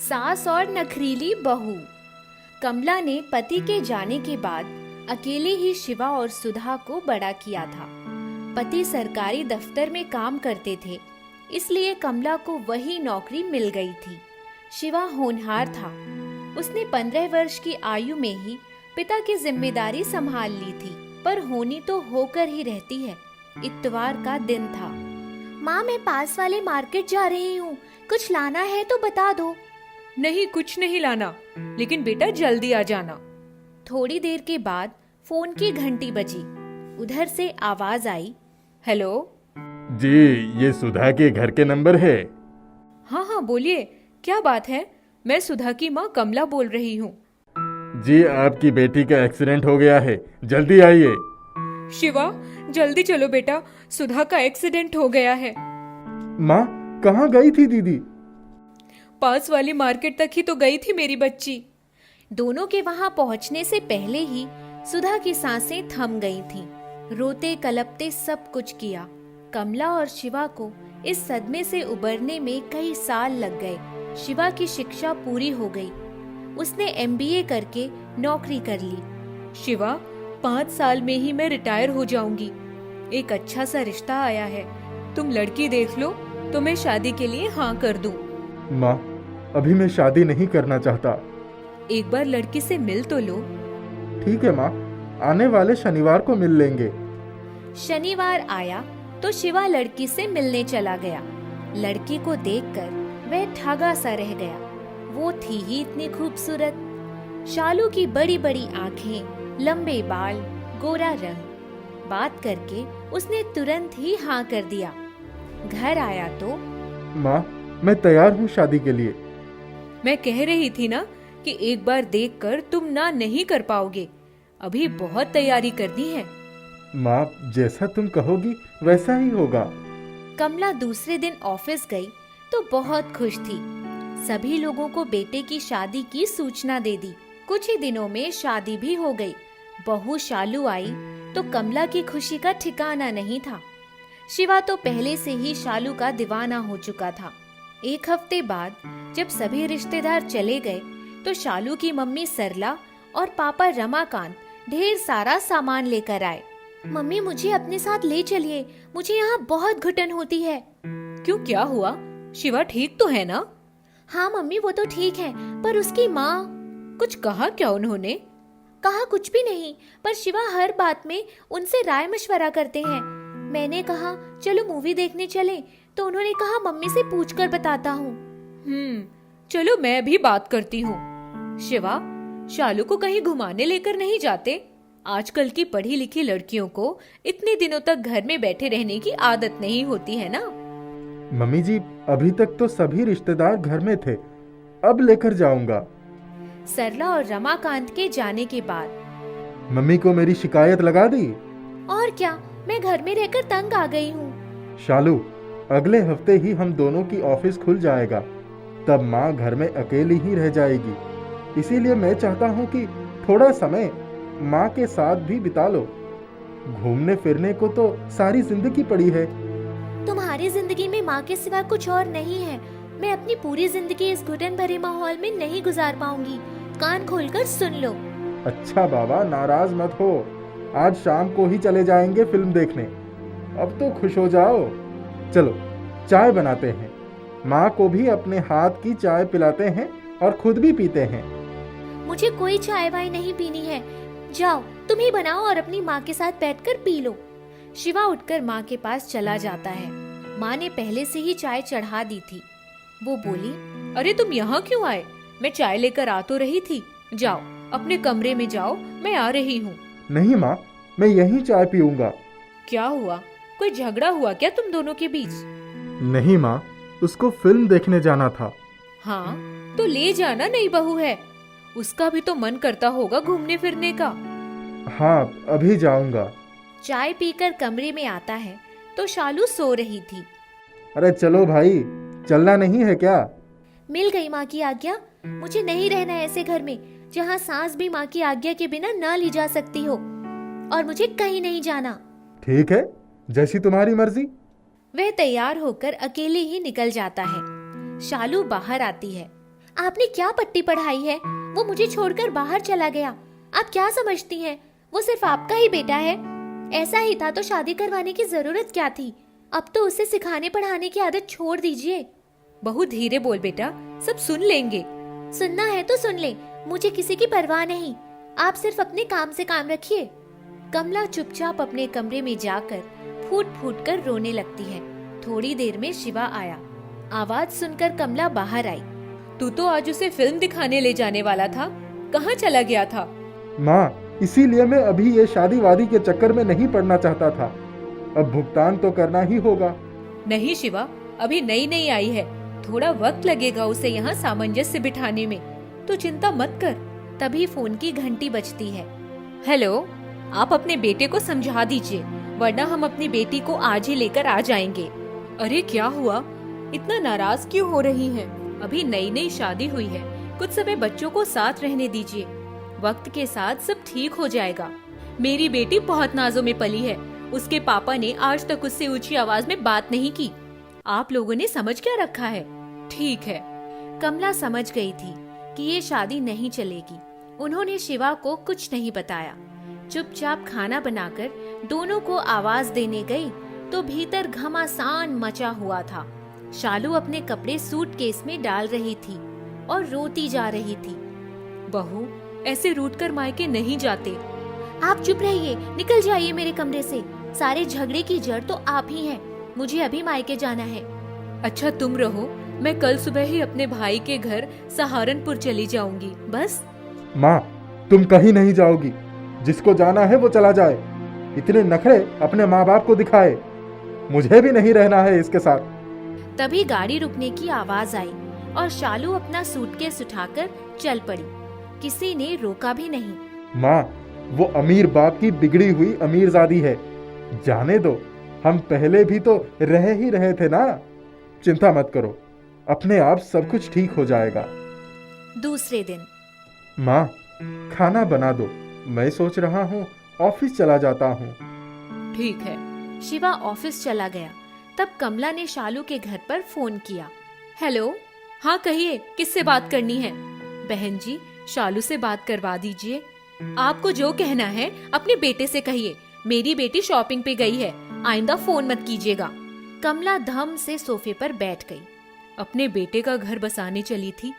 सास और नखरीली बहू। कमला ने पति के जाने के बाद अकेले ही शिवा और सुधा को बड़ा किया था। पति सरकारी दफ्तर में काम करते थे, इसलिए कमला को वही नौकरी मिल गई थी। शिवा होनहार था। उसने 15 वर्ष की आयु में ही पिता की जिम्मेदारी संभाल ली थी, पर होनी तो होकर ही रहती है। इतवार का दिन था। माँ, मैं पास वाले मार्केट जा रही हूँ, कुछ लाना है तो बता दो। नहीं, कुछ नहीं लाना, लेकिन बेटा जल्दी आ जाना। थोड़ी देर के बाद फोन की घंटी बजी। उधर से आवाज आई, हेलो जी, ये सुधा के घर के नंबर है। हाँ हाँ बोलिए, क्या बात है? मैं सुधा की माँ कमला बोल रही हूँ। जी, आपकी बेटी का एक्सीडेंट हो गया है, जल्दी आइए। शिवा, जल्दी चलो बेटा, सुधा का एक्सीडेंट हो गया है। माँ, कहाँ गई थी दीदी? पास वाली मार्केट तक ही तो गई थी मेरी बच्ची। दोनों के वहां पहुंचने से पहले ही सुधा की सांसें थम गई थीं। रोते कलपते सब कुछ किया। कमला और शिवा को इस सदमे से उबरने में कई साल लग गए। शिवा की शिक्षा पूरी हो गई। उसने MBA करके नौकरी कर ली। शिवा, 5 साल में ही मैं रिटायर हो जाऊंगी। एक अच्छा सा रिश्ता आया है, तुम लड़की देख लो तो मैं शादी के लिए हाँ कर दूं। माँ, अभी मैं शादी नहीं करना चाहता। एक बार लड़की से मिल तो लो। ठीक है माँ, आने वाले शनिवार को मिल लेंगे। शनिवार आया तो शिवा लड़की से मिलने चला गया। लड़की को देखकर वह ठगा सा रह गया। वो थी ही इतनी खूबसूरत। शालू की बड़ी बड़ी आंखें, लंबे बाल, गोरा रंग। बात करके उसने तुरंत ही हाँ कर दिया। घर आया तो माँ, मैं तैयार हूँ शादी के लिए। मैं कह रही थी ना कि एक बार देखकर तुम ना नहीं कर पाओगे। अभी बहुत तैयारी करनी है। माँ, जैसा तुम कहोगी वैसा ही होगा। कमला दूसरे दिन ऑफिस गई तो बहुत खुश थी। सभी लोगों को बेटे की शादी की सूचना दे दी। कुछ ही दिनों में शादी भी हो गई। बहू शालू आई तो कमला की खुशी का ठिकाना नहीं था। शिवा तो पहले से ही शालू का दीवाना हो चुका था। एक हफ्ते बाद जब सभी रिश्तेदार चले गए तो शालू की मम्मी सरला और पापा रमाकांत ढेर सारा सामान लेकर आए। मम्मी, मुझे अपने साथ ले चलिए, मुझे यहाँ बहुत घुटन होती है। क्यों, क्या हुआ? शिवा ठीक तो है ना? हाँ मम्मी, वो तो ठीक है, पर उसकी माँ। कुछ कहा क्या उन्होंने? कहा कुछ भी नहीं, पर शिवा हर बात में उनसे राय मशवरा करते हैं। मैंने कहा चलो मूवी देखने चलें, तो उन्होंने कहा मम्मी से पूछकर बताता हूँ। चलो मैं भी बात करती हूँ। शिवा, शालू को कहीं घुमाने लेकर नहीं जाते? आजकल की पढ़ी लिखी लड़कियों को इतने दिनों तक घर में बैठे रहने की आदत नहीं होती है ना। मम्मी जी, अभी तक तो सभी रिश्तेदार घर में थे, अब लेकर जाऊंगा। सरला और रमाकांत के जाने के बाद मम्मी को मेरी शिकायत लगा दी। और क्या, मैं घर में रहकर तंग आ गई हूँ। शालू, अगले हफ्ते ही हम दोनों की ऑफिस खुल जाएगा, तब माँ घर में अकेली ही रह जाएगी। इसीलिए मैं चाहता हूँ कि थोड़ा समय माँ के साथ भी बिता लो। घूमने फिरने को तो सारी जिंदगी पड़ी है। तुम्हारी जिंदगी में माँ के सिवा कुछ और नहीं है। मैं अपनी पूरी जिंदगी इस घुटन भरे माहौल में नहीं गुजार पाऊंगी। कान खोलकर सुन लो। अच्छा बाबा, नाराज मत हो, आज शाम को ही चले जाएंगे फिल्म देखने। अब तो खुश हो जाओ। चलो चाय बनाते हैं, माँ को भी अपने हाथ की चाय पिलाते हैं और खुद भी पीते हैं। मुझे कोई चाय वाय नहीं पीनी है। जाओ, तुम ही बनाओ और अपनी माँ के साथ बैठकर पी लो। शिवा उठकर माँ के पास चला जाता है। माँ ने पहले से ही चाय चढ़ा दी थी। वो बोली, अरे तुम यहाँ क्यों आए? मैं चाय लेकर आ तो रही थी। जाओ अपने कमरे में जाओ, मैं आ रही हूँ। नहीं माँ, मैं यहीं चाय पीऊंगा। क्या हुआ? कोई झगड़ा हुआ क्या तुम दोनों के बीच? नहीं माँ, उसको फिल्म देखने जाना था। हाँ तो ले जाना, नई बहू है, उसका भी तो मन करता होगा घूमने फिरने का। हाँ, अभी जाऊंगा। चाय पीकर कमरे में आता है तो शालू सो रही थी। अरे चलो भाई, चलना नहीं है क्या? मिल गई माँ की आज्ञा। मुझे नहीं रहना ऐसे घर में जहाँ सांस भी माँ की आज्ञा के बिना न ली जा सकती हो, और मुझे कहीं नहीं जाना। ठीक है, जैसी तुम्हारी मर्जी। वह तैयार होकर अकेले ही निकल जाता है। शालू बाहर आती है। आपने क्या पट्टी पढ़ाई है? वो मुझे छोड़कर बाहर चला गया। आप क्या समझती हैं? वो सिर्फ आपका ही बेटा है। ऐसा ही था तो शादी करवाने की जरूरत क्या थी? अब तो उसे सिखाने पढ़ाने की आदत छोड़ दीजिए। बहू धीरे बोल बेटा, सब सुन लेंगे। सुनना है तो सुन ले, मुझे किसी की परवाह नहीं। आप सिर्फ अपने काम से काम रखिए। कमला चुपचाप अपने कमरे में जाकर फूट फूट कर रोने लगती है। थोड़ी देर में शिवा आया। आवाज सुनकर कमला बाहर आई। तू तो आज उसे फिल्म दिखाने ले जाने वाला था, कहाँ चला गया था? माँ, इसीलिए मैं अभी ये शादी वादी के चक्कर में नहीं पड़ना चाहता था। अब भुगतान तो करना ही होगा। नहीं शिवा, अभी नई नई आई है, थोड़ा वक्त लगेगा उसे यहाँ सामंजस्य बिठाने में, तो चिंता मत कर। तभी फोन की घंटी बजती है। हेलो, आप अपने बेटे को समझा दीजिए, वरना हम अपनी बेटी को आज ही लेकर आ जाएंगे। अरे क्या हुआ, इतना नाराज क्यों हो रही हैं? अभी नई नई शादी हुई है, कुछ समय बच्चों को साथ रहने दीजिए। वक्त के साथ सब ठीक हो जाएगा। मेरी बेटी बहुत नाजों में पली है, उसके पापा ने आज तक उससे ऊंची आवाज में बात नहीं की। आप लोगों ने समझ क्या रखा है? ठीक है। कमला समझ गई थी कि ये शादी नहीं चलेगी। उन्होंने शिवा को कुछ नहीं बताया। चुपचाप खाना बनाकर दोनों को आवाज देने गई तो भीतर घमासान मचा हुआ था। शालू अपने कपड़े सूटकेस में डाल रही थी और रोती जा रही थी। बहू, ऐसे रूठकर मायके नहीं जाते। आप चुप रहिए, निकल जाइए मेरे कमरे से। सारे झगड़े की जड़ तो आप ही हैं। मुझे अभी मायके जाना है। अच्छा तुम रहो, मैं कल सुबह ही अपने भाई के घर सहारनपुर चली जाऊंगी। बस। माँ, तुम कहीं नहीं जाओगी। जिसको जाना है वो चला जाए। इतने नखरे अपने माँ बाप को दिखाए। मुझे भी नहीं रहना है इसके साथ। तभी गाड़ी रुकने की आवाज आई और शालू अपना सूटकेस उठाकर चल पड़ी। किसी ने रोका भी नहीं। माँ, वो अमीर बाप की बिगड़ी हुई अमीरजादी है। जाने दो, हम पहले भी तो रह ही रहे थे ना। चिंता मत करो, अपने आप सब कुछ ठीक हो जाएगा। दूसरे दिन। माँ, खाना बना दो। मैं सोच रहा हूँ ऑफिस चला जाता हूँ। ठीक है। शिवा ऑफिस चला गया। तब कमला ने शालू के घर पर फोन किया। हेलो, हाँ कहिए, किससे बात करनी है? बहन जी, शालू से बात करवा दीजिए। आपको जो कहना है अपने बेटे से कहिए। मेरी बेटी शॉपिंग पे गई है, आइंदा फोन मत कीजिएगा। कमला धम से सोफे पर बैठ गई। अपने बेटे का घर बसाने चली थी,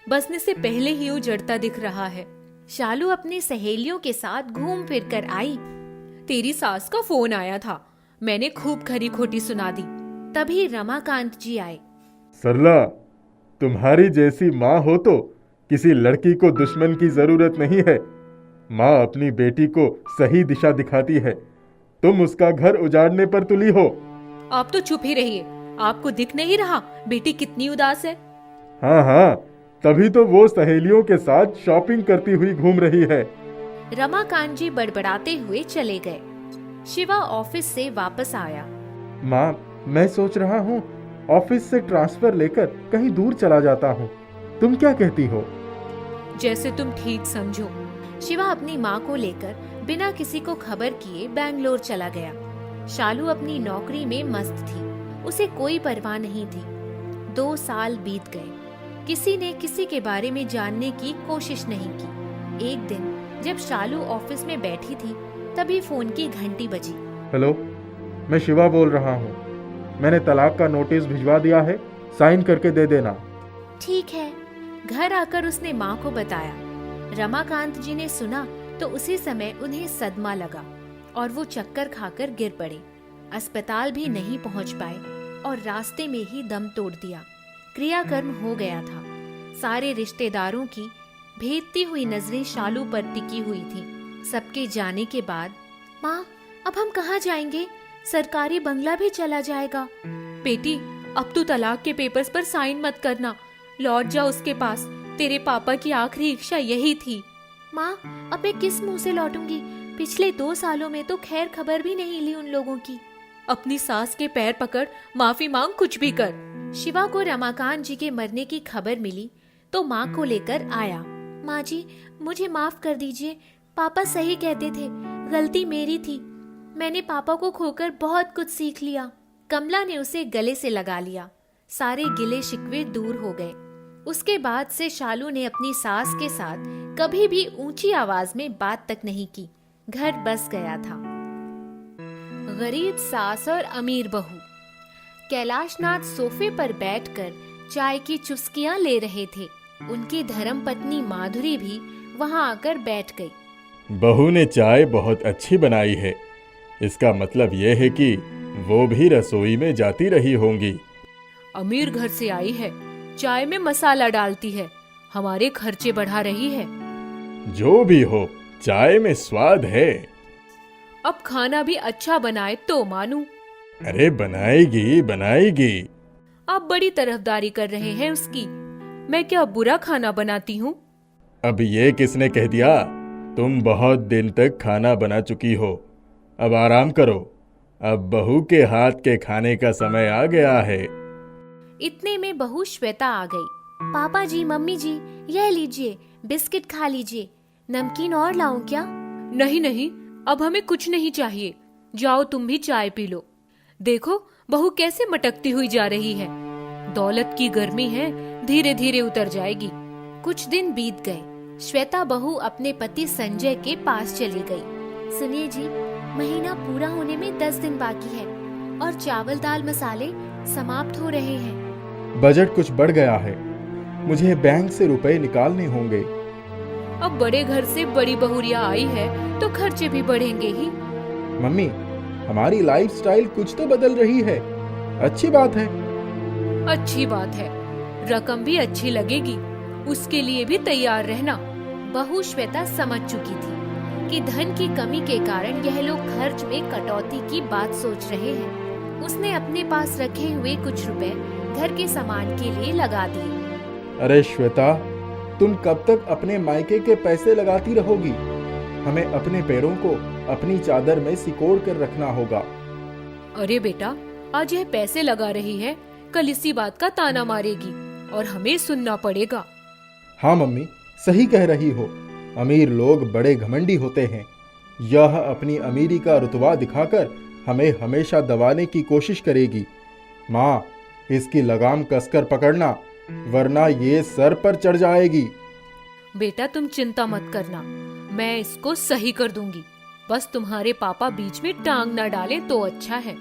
बसने से पहले ही उजड़ता दिख रहा है। शालू अपनी सहेलियों के साथ घूम फिर कर आई। तेरी सास का फोन आया था, मैंने खूब खरी खोटी सुना दी। तभी रमाकांत जी आए। सरला, तुम्हारी जैसी माँ हो तो किसी लड़की को दुश्मन की जरूरत नहीं है। माँ अपनी बेटी को सही दिशा दिखाती है, तुम उसका घर उजाड़ने पर तुली हो। आप तो चुप ही रहिए। आपको दिख नहीं रहा बेटी कितनी उदास है? हाँ हाँ, तभी तो वो सहेलियों के साथ शॉपिंग करती हुई घूम रही है। रमाकांत जी बड़बड़ाते हुए चले गए। शिवा ऑफिस से वापस आया। माँ, मैं सोच रहा हूँ ऑफिस से ट्रांसफर लेकर कहीं दूर चला जाता हूँ। तुम क्या कहती हो? जैसे तुम ठीक समझो। शिवा अपनी माँ को लेकर बिना किसी को खबर किए बैंगलोर चला गया। शालू अपनी नौकरी में मस्त थी, उसे कोई परवाह नहीं थी। 2 साल बीत गए, किसी ने किसी के बारे में जानने की कोशिश नहीं की। एक दिन जब शालू ऑफिस में बैठी थी, तभी फोन की घंटी बजी। हेलो, मैं शिवा बोल रहा हूँ। मैंने तलाक का नोटिस भिजवा दिया है, साइन करके दे देना। ठीक है। घर आकर उसने माँ को बताया। रमाकांत जी ने सुना तो उसी समय उन्हें सदमा लगा और वो चक्कर खाकर गिर पड़े। अस्पताल भी नहीं पहुंच पाए और रास्ते में ही दम तोड़ दिया। क्रियाकर्म हो गया था। सारे रिश्तेदारों की भेदती हुई नजरें शालू पर टिकी हुई थी। सबके जाने के बाद, माँ, अब हम कहाँ जाएंगे? सरकारी बंगला भी चला जाएगा। बेटी, अब तू तलाक के पेपर्स पर साइन मत करना, लौट जा उसके पास। तेरे पापा की आखिरी इच्छा यही थी। माँ, अब मैं किस मुंह से लौटूंगी? पिछले 2 सालों में तो खैर खबर भी नहीं ली उन लोगों की। अपनी सास के पैर पकड़, माफी मांग, कुछ भी कर। शिवा को रमाकांत जी के मरने की खबर मिली तो माँ को लेकर आया। माँ जी, मुझे माफ कर दीजिए। पापा सही कहते थे, गलती मेरी थी। मैंने पापा को खोकर बहुत कुछ सीख लिया। कमला ने उसे गले से लगा लिया। सारे गिले शिकवे दूर हो गए। उसके बाद से शालू ने अपनी सास के साथ कभी भी ऊंची आवाज में बात तक नहीं की। घर बस गया था। गरीब सास और अमीर बहू। कैलाशनाथ सोफे पर बैठकर चाय की चुस्कियां ले रहे थे। उनकी धर्मपत्नी माधुरी भी वहां आकर बैठ गई। बहू ने चाय बहुत अच्छी बनाई है। इसका मतलब यह है कि वो भी रसोई में जाती रही होंगी। अमीर घर से आई है, चाय में मसाला डालती है, हमारे खर्चे बढ़ा रही है। जो भी हो, चाय में स्वाद है। अब खाना भी अच्छा बनाए तो मानू। अरे बनाएगी बनाएगी। आप बड़ी तरफदारी कर रहे हैं उसकी। मैं क्या बुरा खाना बनाती हूँ? अब ये किसने कह दिया? तुम बहुत दिन तक खाना बना चुकी हो, अब आराम करो। अब बहू के हाथ के खाने का समय आ गया है। इतने में बहू श्वेता आ गई। पापा जी, मम्मी जी, यह लीजिए, बिस्किट खा लीजिए। नमकीन और लाऊं क्या? नहीं नहीं, अब हमें कुछ नहीं चाहिए। जाओ तुम भी चाय पी लो। देखो बहू कैसे मटकती हुई जा रही है। दौलत की गर्मी है, धीरे धीरे उतर जाएगी। कुछ दिन बीत गए। श्वेता बहू अपने पति संजय के पास चली गई। सुनिए जी, महीना पूरा होने में 10 दिन बाकी है और चावल दाल मसाले समाप्त हो रहे हैं। बजट कुछ बढ़ गया है, मुझे बैंक से रुपए निकालने होंगे। अब बड़े घर से बड़ी बहुरिया आई है तो खर्चे भी बढ़ेंगे ही। मम्मी, हमारी लाइफस्टाइल कुछ तो बदल रही है, अच्छी बात है। अच्छी बात है, रकम भी अच्छी लगेगी, उसके लिए भी तैयार रहना। बहू श्वेता समझ चुकी थी कि धन की कमी के कारण यह लोग खर्च में कटौती की बात सोच रहे हैं। उसने अपने पास रखे हुए कुछ रुपए घर के सामान के लिए लगा दिए। अरे श्वेता, तुम कब तक अपने मायके के पैसे लगाती रहोगी? हमें अपने पैरों को अपनी चादर में सिकोड़ कर रखना होगा। अरे बेटा, आज यह पैसे लगा रही है, कल इसी बात का ताना मारेगी और हमें सुनना पड़ेगा। हाँ मम्मी, सही कह रही हो। अमीर लोग बड़े घमंडी होते हैं। यह अपनी अमीरी का रुतबा दिखाकर हमें हमेशा दबाने की कोशिश करेगी। माँ, इसकी लगाम कसकर पकड़ना, वरना ये सर पर चढ़ जाएगी। बेटा तुम चिंता मत करना, मैं इसको सही कर दूंगी। बस तुम्हारे पापा बीच में टांग न डाले तो अच्छा है।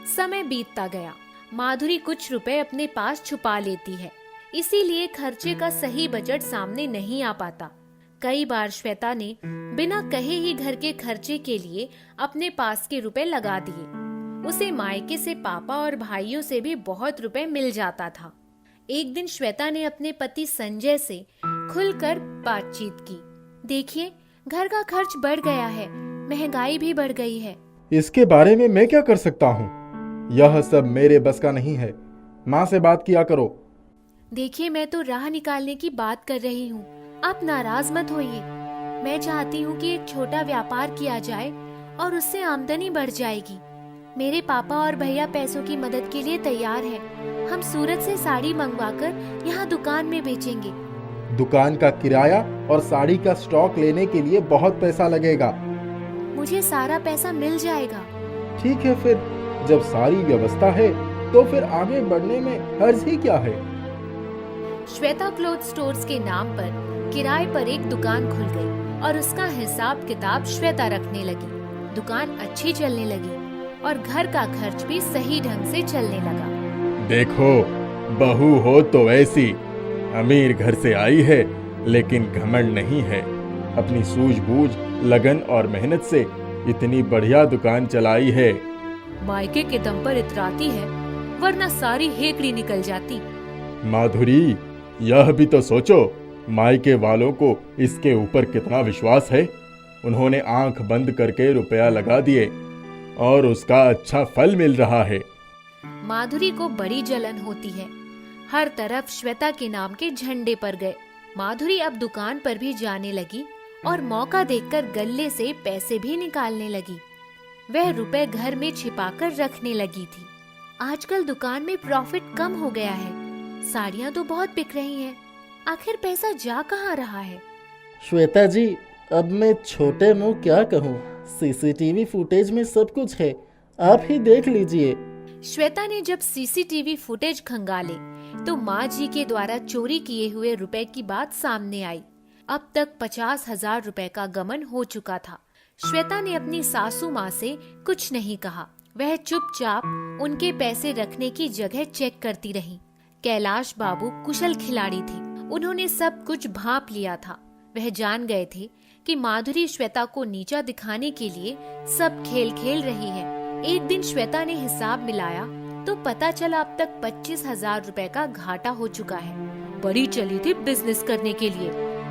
समय बीतता गया। माधुरी कुछ रुपए अपने पास छुपा लेती है, इसीलिए खर्चे का सही बजट सामने नहीं आ पाता। कई बार श्वेता ने बिना कहे ही घर के खर्चे के लिए अपने पास के रुपए लगा दिए। उसे मायके से पापा और भाइयों से भी बहुत रुपए मिल जाता था। एक दिन श्वेता ने अपने पति संजय से खुलकर बातचीत की। देखिए, घर का खर्च बढ़ गया है, महंगाई भी बढ़ गई है। इसके बारे में मैं क्या कर सकता हूँ? यह सब मेरे बस का नहीं है। माँ से बात किया करो। देखिए, मैं तो राह निकालने की बात कर रही हूँ, आप नाराज मत होइए। मैं चाहती हूँ कि एक छोटा व्यापार किया जाए और उससे आमदनी बढ़ जाएगी। मेरे पापा और भैया पैसों की मदद के लिए तैयार हैं। हम सूरत से साड़ी मंगवाकर यहाँ दुकान में बेचेंगे। दुकान का किराया और साड़ी का स्टॉक लेने के लिए बहुत पैसा लगेगा। मुझे सारा पैसा मिल जाएगा। ठीक है, फिर जब सारी व्यवस्था है तो फिर आगे बढ़ने में हर्ज ही क्या है। श्वेता क्लोथ स्टोर्स के नाम पर किराए पर एक दुकान खुल गई और उसका हिसाब किताब श्वेता रखने लगी। दुकान अच्छी चलने लगी और घर का खर्च भी सही ढंग से चलने लगा। देखो, बहू हो तो ऐसी, अमीर घर से आई है लेकिन घमंड नहीं है। अपनी सूझबूझ, लगन और मेहनत से इतनी बढ़िया दुकान चलाई है। मायके के दम पर इतराती है, वरना सारी हेकड़ी निकल जाती। माधुरी, यह भी तो सोचो, मायके वालों को इसके ऊपर कितना विश्वास है। उन्होंने आंख बंद करके रुपया लगा दिए और उसका अच्छा फल मिल रहा है। माधुरी को बड़ी जलन होती है। हर तरफ श्वेता के नाम के झंडे पर गए। माधुरी अब दुकान पर भी जाने लगी और मौका देखकर गल्ले से पैसे भी निकालने लगी। वह रुपए घर में छिपाकर रखने लगी थी। आजकल दुकान में प्रॉफिट कम हो गया है। साड़ियाँ तो बहुत बिक रही हैं। आखिर पैसा जा कहाँ रहा है? श्वेता जी, अब मैं छोटे मुंह क्या कहूँ, सीसीटीवी फुटेज में सब कुछ है। आप ही देख लीजिए श्वेता ने जब सीसीटीवी फुटेज खंगाले तो माँ जी के द्वारा चोरी किए हुए रुपए की बात सामने आई। अब तक 50,000 रुपए का गमन हो चुका था। श्वेता ने अपनी सासू माँ से कुछ नहीं कहा। वह चुपचाप उनके पैसे रखने की जगह चेक करती रही। कैलाश बाबू कुशल खिलाड़ी थे। उन्होंने सब कुछ भांप लिया था। वह जान गए थे कि माधुरी श्वेता को नीचा दिखाने के लिए सब खेल खेल रही है। एक दिन श्वेता ने हिसाब मिलाया तो पता चला अब तक 25,000 रुपए का घाटा हो चुका है। बड़ी चली थी बिजनेस करने के लिए,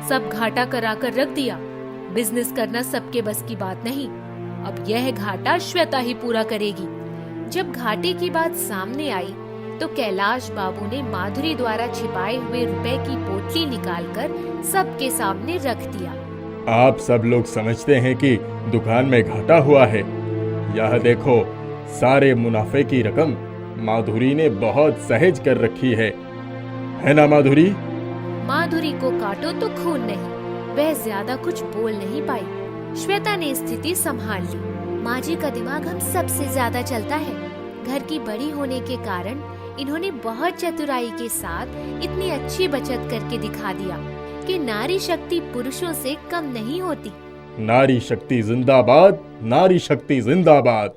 सब घाटा करा कर रख दिया। बिजनेस करना सबके बस की बात नहीं। अब यह घाटा श्वेता ही पूरा करेगी। जब घाटे की बात सामने आई तो कैलाश बाबू ने माधुरी द्वारा छिपाए हुए रुपए की पोटली निकालकर सबके सामने रख दिया। आप सब लोग समझते हैं कि दुकान में घाटा हुआ है। यह देखो, सारे मुनाफे की रकम माधुरी ने बहुत सहज कर रखी है ना माधुरी? माधुरी को काटो तो खून नहीं। वह ज्यादा कुछ बोल नहीं पाई। श्वेता ने स्थिति संभाल ली। माँ जी का दिमाग हम सबसे ज्यादा चलता है। घर की बड़ी होने के कारण इन्होंने बहुत चतुराई के साथ इतनी अच्छी बचत करके दिखा दिया कि नारी शक्ति पुरुषों से कम नहीं होती। नारी शक्ति जिंदाबाद, नारी शक्ति जिंदाबाद।